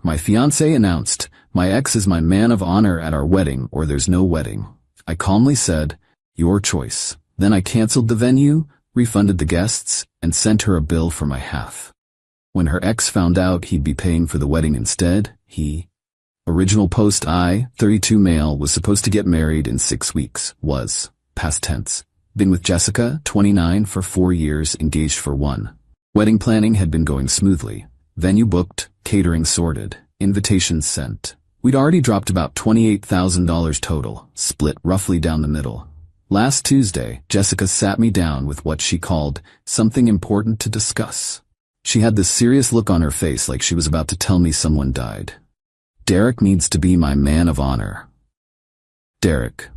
My fiancé announced, "My ex is my man of honor at our wedding or there's no wedding." I calmly said, "Your choice." Then I canceled the venue, refunded the guests, and sent her a bill for my half. When her ex found out he'd be paying for the wedding instead, Original post: I, 32 male, was supposed to get married in 6 weeks, was, past tense. Been with Jessica, 29, for 4 years, engaged for 1. Wedding planning had been going smoothly. Venue booked, catering sorted, invitations sent. We'd already dropped about $28,000 total, split roughly down the middle. Last Tuesday, Jessica sat me down with what she called something important to discuss. She had this serious look on her face like she was about to tell me someone died. Derek needs to be my man of honor. Derek.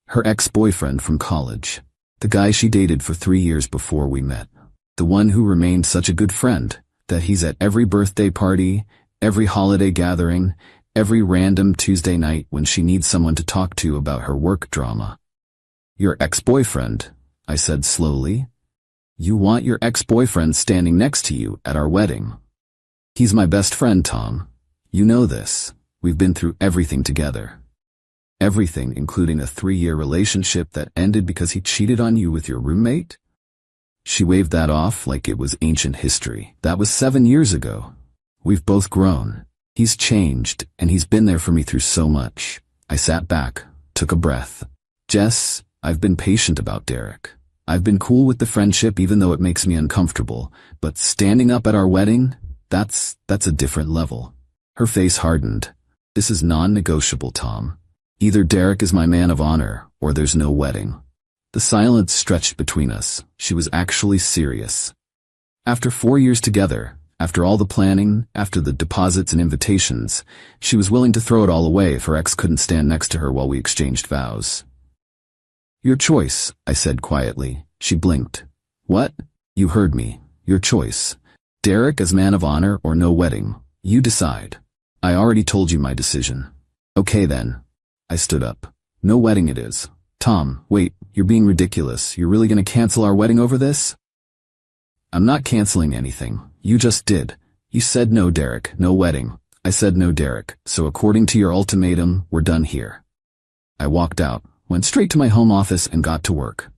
Her ex-boyfriend from college. The guy she dated for 3 years before we met. The one who remained such a good friend that he's at every birthday party, every holiday gathering, every random Tuesday night when she needs someone to talk to about her work drama. Your ex-boyfriend, I said slowly. You want your ex-boyfriend standing next to you at our wedding. He's my best friend, Tom. You know this. We've been through everything together. Everything, including a 3-year relationship that ended because he cheated on you with your roommate? She waved that off like it was ancient history. That was 7 years ago. We've both grown. He's changed, and he's been there for me through so much. I sat back, took a breath. Jess, I've been patient about Derek. I've been cool with the friendship even though it makes me uncomfortable, but standing up at our wedding, that's a different level. Her face hardened. This is non-negotiable, Tom. Either Derek is my man of honor, or there's no wedding. The silence stretched between us. She was actually serious. After 4 years together, after all the planning, after the deposits and invitations, she was willing to throw it all away if her ex couldn't stand next to her while we exchanged vows. Your choice, I said quietly. She blinked. What? You heard me. Your choice. Derek as man of honor or no wedding. You decide. I already told you my decision. Okay then. I stood up. No wedding it is. Tom, wait, you're being ridiculous. You're really gonna cancel our wedding over this? I'm not canceling anything. You just did. You said no, Derek, no wedding. I said no, Derek, so according to your ultimatum, we're done here. I walked out, went straight to my home office and got to work.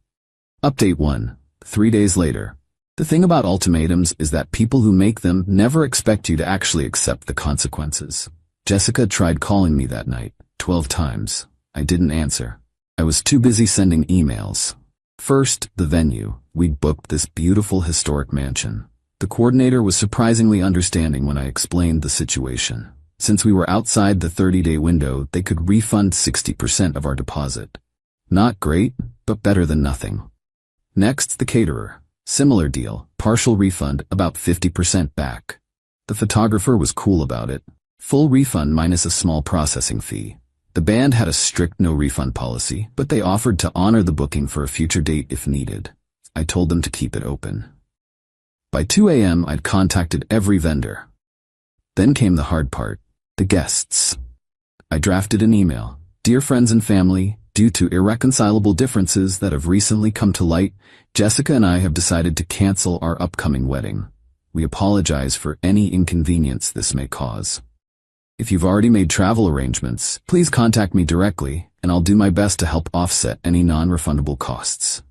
Update 1. 3 days later. The thing about ultimatums is that people who make them never expect you to actually accept the consequences. Jessica tried calling me that night, 12 times. I didn't answer. I was too busy sending emails. First, the venue. We'd booked this beautiful historic mansion. The coordinator was surprisingly understanding when I explained the situation. Since we were outside the 30-day window, they could refund 60% of our deposit. Not great, but better than nothing. Next, the caterer. Similar deal, partial refund, about 50% back. The photographer was cool about it. Full refund minus a small processing fee. The band had a strict no-refund policy, but they offered to honor the booking for a future date if needed. I told them to keep it open. By 2 a.m., I'd contacted every vendor. Then came the hard part, the guests. I drafted an email. Dear friends and family, due to irreconcilable differences that have recently come to light, Jessica and I have decided to cancel our upcoming wedding. We apologize for any inconvenience this may cause. If you've already made travel arrangements, please contact me directly, and I'll do my best to help offset any non-refundable costs.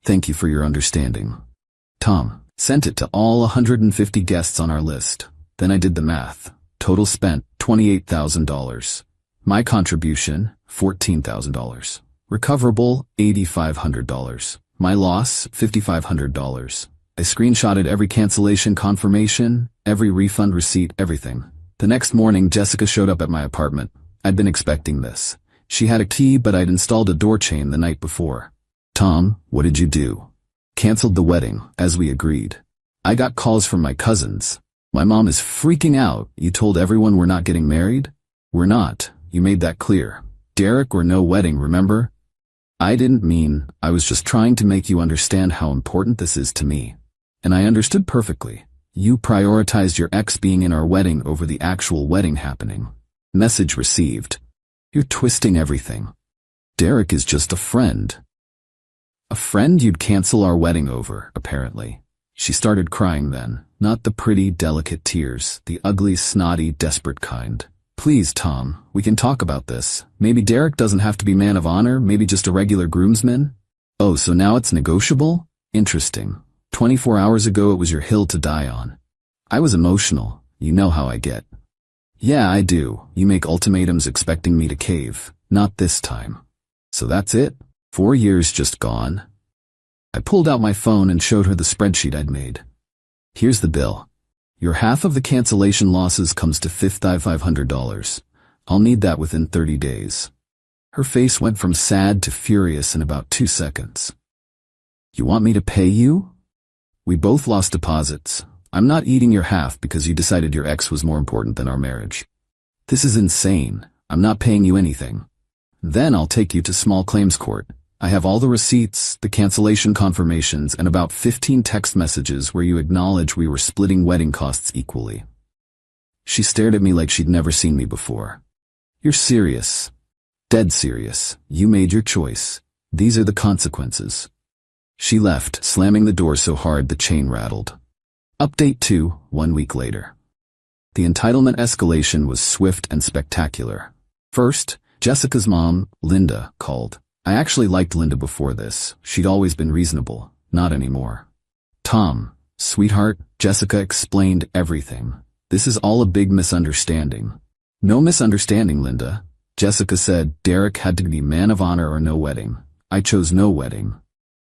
Thank you for your understanding. Tom. Sent it to all 150 guests on our list. Then I did the math. Total spent, $28,000. My contribution, $14,000. Recoverable, $8,500. My loss, $5,500. I screenshotted every cancellation confirmation, every refund receipt, everything. The next morning, Jessica showed up at my apartment. I'd been expecting this. She had a key, but I'd installed a door chain the night before. Tom, what did you do? Canceled the wedding, as we agreed. I got calls from my cousins. My mom is freaking out. You told everyone we're not getting married? We're not. You made that clear. Derek or no wedding, remember? I didn't mean, I was just trying to make you understand how important this is to me. And I understood perfectly. You prioritized your ex being in our wedding over the actual wedding happening. Message received. You're twisting everything. Derek is just a friend. A friend you'd cancel our wedding over, apparently. She started crying then. Not the pretty, delicate tears, the ugly, snotty, desperate kind. Please, Tom, we can talk about this. Maybe Derek doesn't have to be man of honor, maybe just a regular groomsman? Oh, so now it's negotiable? Interesting. 24 hours ago it was your hill to die on. I was emotional. You know how I get. Yeah, I do. You make ultimatums expecting me to cave. Not this time. So that's it? 4 years just gone? I pulled out my phone and showed her the spreadsheet I'd made. Here's the bill. Your half of the cancellation losses comes to $5,500. I'll need that within 30 days. Her face went from sad to furious in about 2 seconds. You want me to pay you? We both lost deposits. I'm not eating your half because you decided your ex was more important than our marriage. This is insane. I'm not paying you anything. Then I'll take you to small claims court. I have all the receipts, the cancellation confirmations, and about 15 text messages where you acknowledge we were splitting wedding costs equally. She stared at me like she'd never seen me before. You're serious. Dead serious. You made your choice. These are the consequences. She left, slamming the door so hard the chain rattled. Update 2, 1 week later. The entitlement escalation was swift and spectacular. First, Jessica's mom, Linda, called. I actually liked Linda before this. She'd always been reasonable. Not anymore. Tom, sweetheart, Jessica explained everything. This is all a big misunderstanding. No misunderstanding, Linda. Jessica said Derek had to be man of honor or no wedding. I chose no wedding.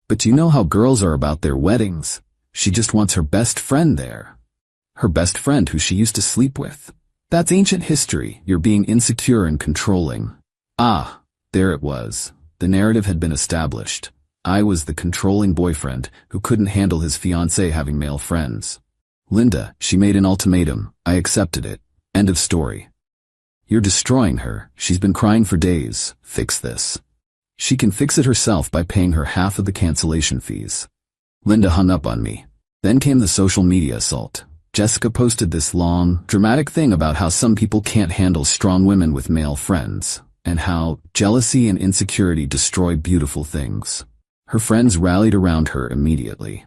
But you know how girls are about their weddings. She just wants her best friend there. Her best friend who she used to sleep with. That's ancient history. You're being insecure and controlling. Ah, there it was. The narrative had been established. I was the controlling boyfriend who couldn't handle his fiancée having male friends. Linda, she made an ultimatum. I accepted it. End of story. You're destroying her. She's been crying for days. Fix this. She can fix it herself by paying her half of the cancellation fees. Linda hung up on me. Then came the social media assault. Jessica posted this long, dramatic thing about how some people can't handle strong women with male friends, and how jealousy and insecurity destroy beautiful things. Her friends rallied around her immediately.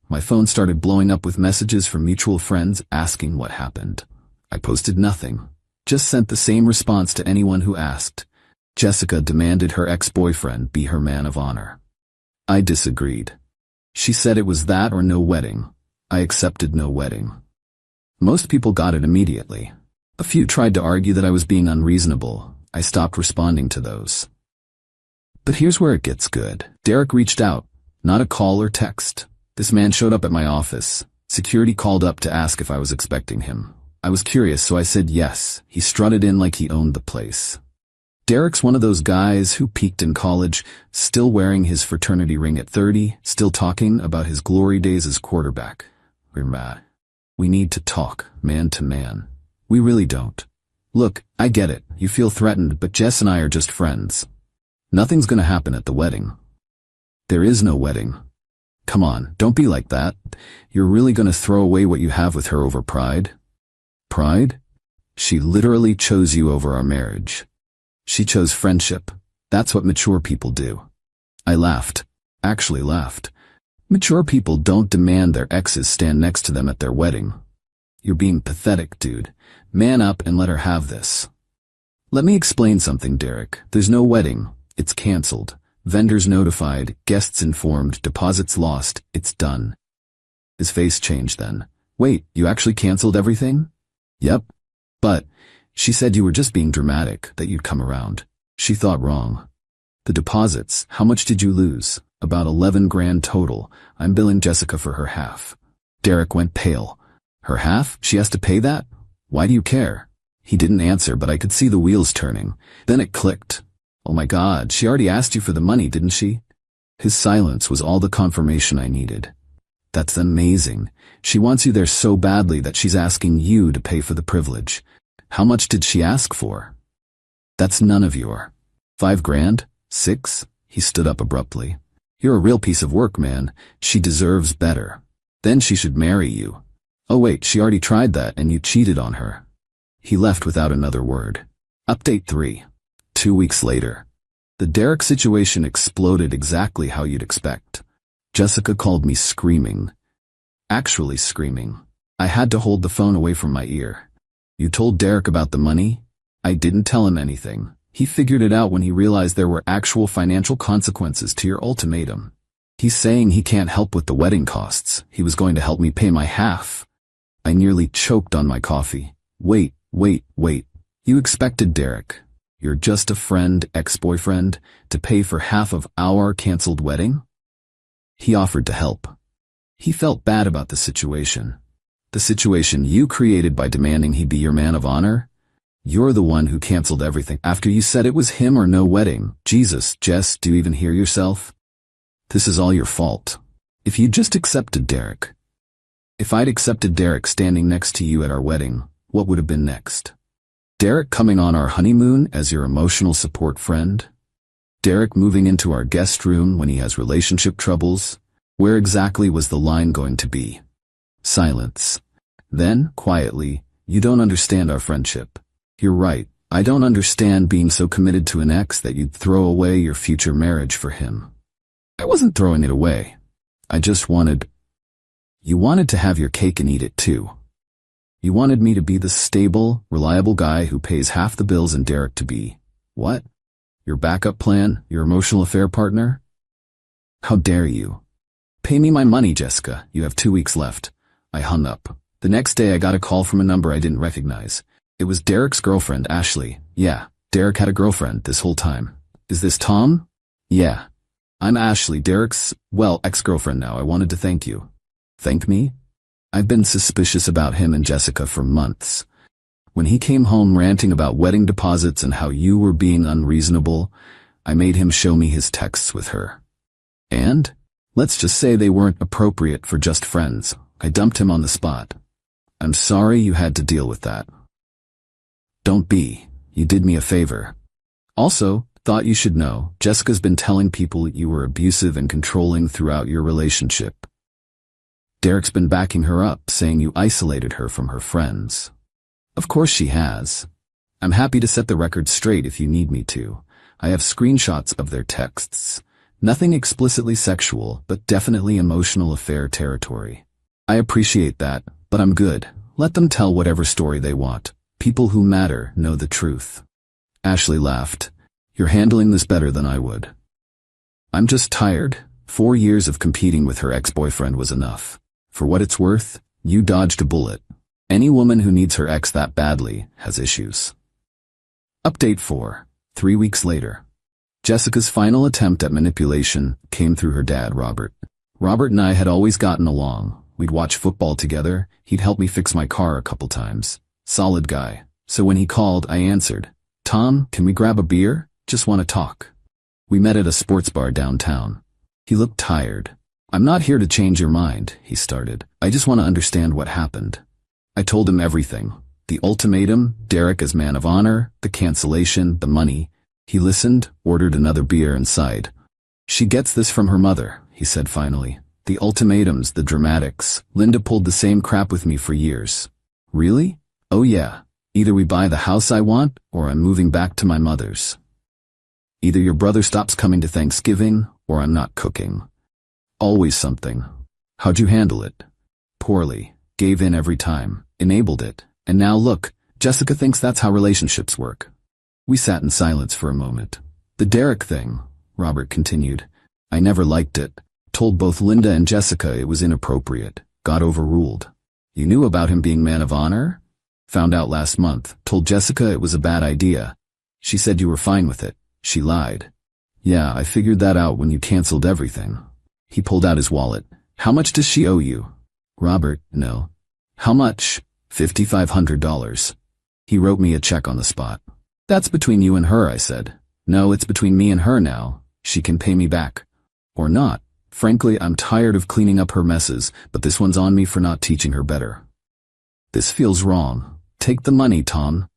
My phone started blowing up with messages from mutual friends asking what happened. I posted nothing. Just sent the same response to anyone who asked. Jessica demanded her ex-boyfriend be her man of honor. I disagreed. She said it was that or no wedding. I accepted no wedding. Most people got it immediately. A few tried to argue that I was being unreasonable. I stopped responding to those. But here's where it gets good. Derek reached out. Not a call or text. This man showed up at my office. Security called up to ask if I was expecting him. I was curious, so I said yes. He strutted in like he owned the place. Derek's one of those guys who peaked in college, still wearing his fraternity ring at 30, still talking about his glory days as quarterback. We're mad. We need to talk, man to man. We really don't. Look, I get it. You feel threatened, but Jess and I are just friends. Nothing's gonna happen at the wedding. There is no wedding. Come on, don't be like that. You're really gonna throw away what you have with her over pride? Pride? She literally chose you over our marriage. She chose friendship. That's what mature people do. I laughed. Actually laughed. Mature people don't demand their exes stand next to them at their wedding. You're being pathetic, dude. Man up and let her have this. Let me explain something, Derek. There's no wedding. It's canceled. Vendors notified, guests informed, deposits lost. It's done. His face changed then. Wait, you actually canceled everything? Yep. But she said you were just being dramatic, that you'd come around. She thought wrong. The deposits, how much did you lose? About 11 grand total. I'm billing Jessica for her half. Derek went pale. Her half? She has to pay that? Why do you care? He didn't answer, but I could see the wheels turning. Then it clicked. Oh my God, she already asked you for the money, didn't she? His silence was all the confirmation I needed. That's amazing. She wants you there so badly that she's asking you to pay for the privilege. How much did she ask for? That's none of your. 5 grand? 6? He stood up abruptly. You're a real piece of work, man. She deserves better. Then she should marry you. Oh wait, she already tried that and you cheated on her. He left without another word. Update 3. 2 weeks later. The Derek situation exploded exactly how you'd expect. Jessica called me screaming. Actually screaming. I had to hold the phone away from my ear. You told Derek about the money? I didn't tell him anything. He figured it out when he realized there were actual financial consequences to your ultimatum. He's saying he can't help with the wedding costs. He was going to help me pay my half. I nearly choked on my coffee. Wait. You expected Derek, you're just a friend, ex-boyfriend, to pay for half of our canceled wedding? He offered to help. He felt bad about the situation. The situation you created by demanding he be your man of honor? You're the one who canceled everything after you said it was him or no wedding. Jesus, Jess, do you even hear yourself? This is all your fault. If you just accepted Derek. If I'd accepted Derek standing next to you at our wedding, what would have been next? Derek coming on our honeymoon as your emotional support friend? Derek moving into our guest room when he has relationship troubles? Where exactly was the line going to be? Silence. Then, quietly, you don't understand our friendship. You're right, I don't understand being so committed to an ex that you'd throw away your future marriage for him. I wasn't throwing it away. I just wanted... You wanted to have your cake and eat it too. You wanted me to be the stable, reliable guy who pays half the bills and Derek to be, what? Your backup plan? Your emotional affair partner? How dare you? Pay me my money, Jessica. You have 2 weeks left. I hung up. The next day I got a call from a number I didn't recognize. It was Derek's girlfriend, Ashley. Yeah, Derek had a girlfriend this whole time. Is this Tom? Yeah. I'm Ashley, Derek's, ex-girlfriend now. I wanted to thank you. Thank me? I've been suspicious about him and Jessica for months. When he came home ranting about wedding deposits and how you were being unreasonable, I made him show me his texts with her. And? Let's just say they weren't appropriate for just friends. I dumped him on the spot. I'm sorry you had to deal with that. Don't be. You did me a favor. Also, thought you should know, Jessica's been telling people you were abusive and controlling throughout your relationship. Derek's been backing her up, saying you isolated her from her friends. Of course she has. I'm happy to set the record straight if you need me to. I have screenshots of their texts. Nothing explicitly sexual, but definitely emotional affair territory. I appreciate that, but I'm good. Let them tell whatever story they want. People who matter know the truth. Ashley laughed. You're handling this better than I would. I'm just tired. 4 years of competing with her ex-boyfriend was enough. For what it's worth, you dodged a bullet. Any woman who needs her ex that badly has issues. Update 4. 3 weeks later. Jessica's final attempt at manipulation came through her dad, Robert. Robert and I had always gotten along. We'd watch football together. He'd help me fix my car a couple times. Solid guy. So when he called, I answered. Tom, can we grab a beer? Just want to talk. We met at a sports bar downtown. He looked tired. I'm not here to change your mind, he started. I just want to understand what happened. I told him everything. The ultimatum, Derek as man of honor, the cancellation, the money. He listened, ordered another beer and sighed. She gets this from her mother, he said finally. The ultimatums, the dramatics. Linda pulled the same crap with me for years. Really? Oh yeah. Either we buy the house I want, or I'm moving back to my mother's. Either your brother stops coming to Thanksgiving, or I'm not cooking. Always something. How'd you handle it? Poorly. Gave in every time. Enabled it. And now look, Jessica thinks that's how relationships work. We sat in silence for a moment. The Derek thing, Robert continued. I never liked it. Told both Linda and Jessica it was inappropriate. Got overruled. You knew about him being man of honor? Found out last month. Told Jessica it was a bad idea. She said you were fine with it. She lied. Yeah, I figured that out when you canceled everything. He pulled out his wallet. How much does she owe you? Robert, no. How much? $5,500. He wrote me a check on the spot. That's between you and her, I said. No, it's between me and her now. She can pay me back. Or not. Frankly, I'm tired of cleaning up her messes, but this one's on me for not teaching her better. This feels wrong. Take the money, Tom.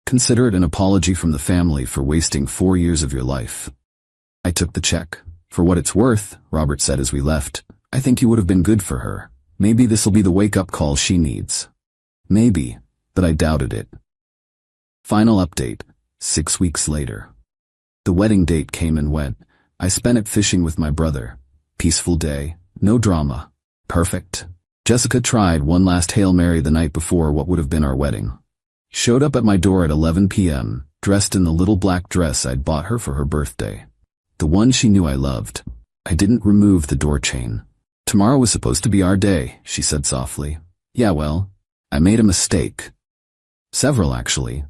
Consider it an apology from the family for wasting 4 years of your life. I took the check. For what it's worth, Robert said as we left, I think you would have been good for her. Maybe this'll be the wake-up call she needs. Maybe, but I doubted it. Final update, 6 weeks later. The wedding date came and went. I spent it fishing with my brother. Peaceful day, no drama. Perfect. Jessica tried one last Hail Mary the night before what would have been our wedding. Showed up at my door at 11 p.m., dressed in the little black dress I'd bought her for her birthday. The one she knew I loved. I didn't remove the door chain. Tomorrow was supposed to be our day, she said softly. Yeah, well, I made a mistake. Several, actually.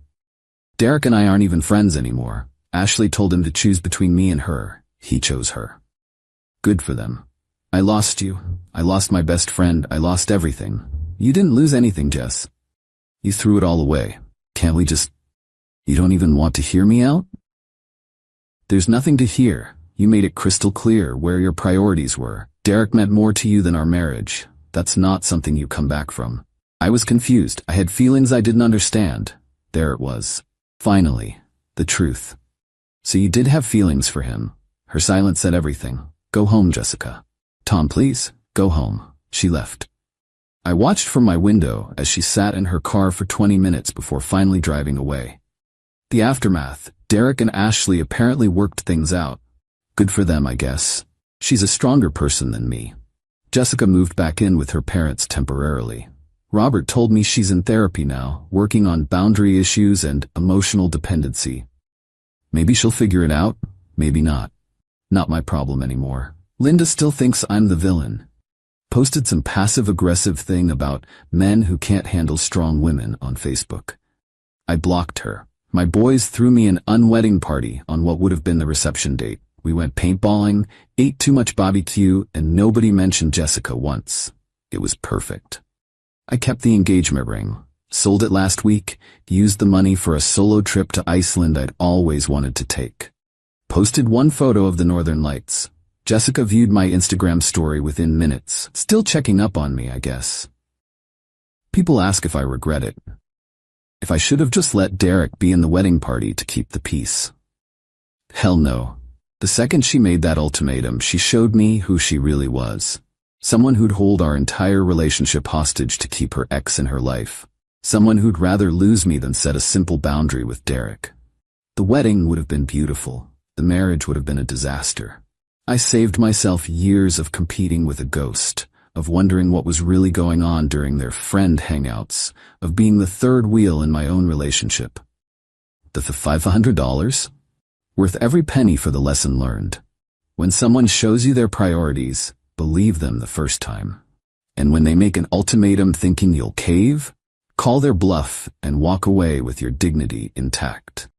Derek and I aren't even friends anymore. Ashley told him to choose between me and her. He chose her. Good for them. I lost you. I lost my best friend. I lost everything. You didn't lose anything, Jess. You threw it all away. Can't we just... You don't even want to hear me out? There's nothing to hear. You made it crystal clear where your priorities were. Derek meant more to you than our marriage. That's not something you come back from. I was confused. I had feelings I didn't understand. There it was. Finally, the truth. So you did have feelings for him. Her silence said everything. Go home, Jessica. Tom, please, go home. She left. I watched from my window as she sat in her car for 20 minutes before finally driving away. The aftermath. Derek and Ashley apparently worked things out. Good for them, I guess. She's a stronger person than me. Jessica moved back in with her parents temporarily. Robert told me she's in therapy now, working on boundary issues and emotional dependency. Maybe she'll figure it out, maybe not. Not my problem anymore. Linda still thinks I'm the villain. Posted some passive-aggressive thing about men who can't handle strong women on Facebook. I blocked her. My boys threw me an unwedding party on what would have been the reception date. We went paintballing, ate too much barbecue, and nobody mentioned Jessica once. It was perfect. I kept the engagement ring, sold it last week, used the money for a solo trip to Iceland I'd always wanted to take. Posted one photo of the Northern Lights. Jessica viewed my Instagram story within minutes, still checking up on me, I guess. People ask if I regret it. If I should have just let Derek be in the wedding party to keep the peace. Hell no. The second she made that ultimatum, she showed me who she really was. Someone who'd hold our entire relationship hostage to keep her ex in her life. Someone who'd rather lose me than set a simple boundary with Derek. The wedding would have been beautiful. The marriage would have been a disaster. I saved myself years of competing with a ghost, of wondering what was really going on during their friend hangouts, of being the third wheel in my own relationship. The $500? Worth every penny for the lesson learned. When someone shows you their priorities, believe them the first time. And when they make an ultimatum thinking you'll cave, call their bluff and walk away with your dignity intact.